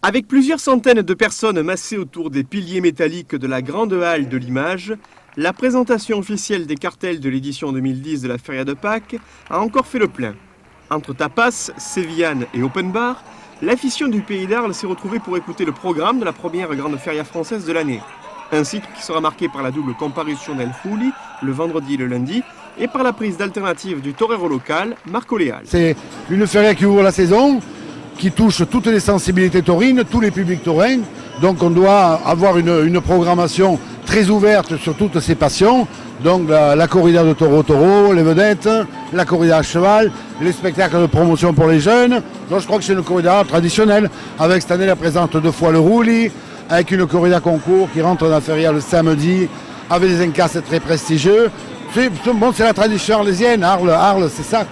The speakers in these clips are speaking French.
Avec plusieurs centaines de personnes massées autour des piliers métalliques de la grande halle de l'image, la présentation officielle des cartels de l'édition 2010 de la Feria de Pâques a encore fait le plein. Entre tapas, sévillanes et open bar, l'afición du Pays d'Arles s'est retrouvée pour écouter le programme de la première grande feria française de l'année. Un cycle qui sera marqué par la double comparution d'El Juli, le vendredi et le lundi, et par la prise d'alternative du torero local, Marco Leal. C'est une feria qui ouvre la saison, qui touche toutes les sensibilités taurines, tous les publics taurins. Donc on doit avoir une programmation très ouverte sur toutes ces passions. Donc la corrida de taureau, les vedettes, la corrida à cheval, les spectacles de promotion pour les jeunes. Donc je crois que c'est une corrida traditionnelle, avec cette année la présente 2 fois le Rouli, avec une corrida concours qui rentre dans la feria le samedi, avec des encasses très prestigieux. C'est la tradition arlésienne, Arles c'est ça.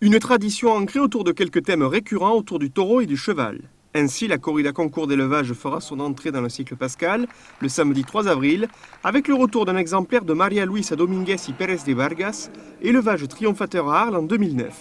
Une tradition ancrée autour de quelques thèmes récurrents autour du taureau et du cheval. Ainsi, la corrida concours d'élevage fera son entrée dans le cycle pascal le samedi 3 avril, avec le retour d'un exemplaire de Maria Luisa Dominguez y Pérez de Vargas, élevage triomphateur à Arles en 2009.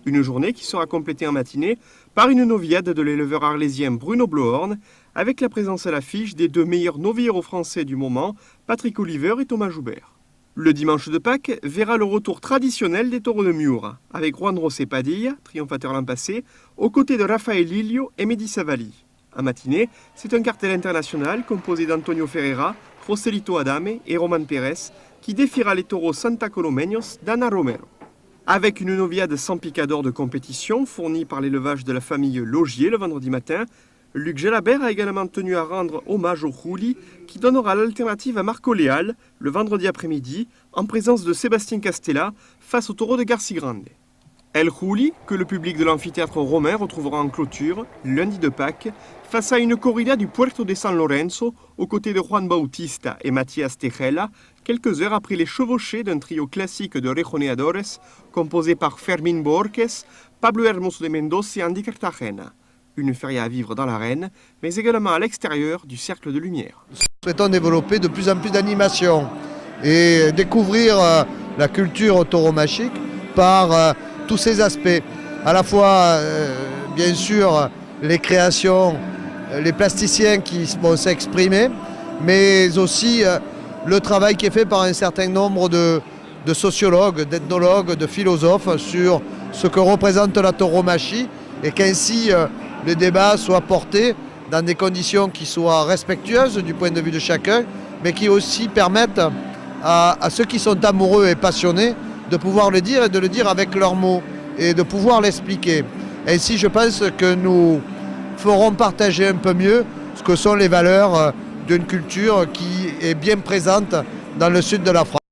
Une journée qui sera complétée en matinée par une noviade de l'éleveur arlésien Bruno Blohorn, avec la présence à l'affiche des 2 meilleurs novilleros français du moment, Patrick Oliver et Thomas Joubert. Le dimanche de Pâques verra le retour traditionnel des taureaux de Miura, avec Juan José Padilla, triomphateur l'an passé, aux côtés de Rafael Lillo et Mehdi Savali. En matinée, c'est un cartel international composé d'Antonio Ferreira, Joselito Adame et Roman Pérez, qui défiera les taureaux Santa Colomeños d'Ana Romero. Avec une noviade sans picador de compétition fournie par l'élevage de la famille Logier le vendredi matin, Luc Gelabert a également tenu à rendre hommage au Juli, qui donnera l'alternative à Marco Leal le vendredi après-midi, en présence de Sébastien Castella, face au taureau de Garcigrande. El Juli, que le public de l'amphithéâtre romain retrouvera en clôture, lundi de Pâques, face à une corrida du Puerto de San Lorenzo, aux côtés de Juan Bautista et Matías Tejela, quelques heures après les chevauchés d'un trio classique de rejoneadores, composé par Fermín Borges, Pablo Hermoso de Mendoza et Andy Cartagena. Une feria à vivre dans l'arène, mais également à l'extérieur du cercle de lumière. Nous souhaitons développer de plus en plus d'animation et découvrir la culture tauromachique par tous ses aspects. À la fois, bien sûr, les créations, les plasticiens qui vont s'exprimer, mais aussi le travail qui est fait par un certain nombre de sociologues, d'ethnologues, de philosophes sur ce que représente la tauromachie et qu'ainsi le débat soit porté dans des conditions qui soient respectueuses du point de vue de chacun, mais qui aussi permettent à ceux qui sont amoureux et passionnés de pouvoir le dire et de le dire avec leurs mots et de pouvoir l'expliquer. Ainsi, je pense que nous ferons partager un peu mieux ce que sont les valeurs d'une culture qui est bien présente dans le sud de la France.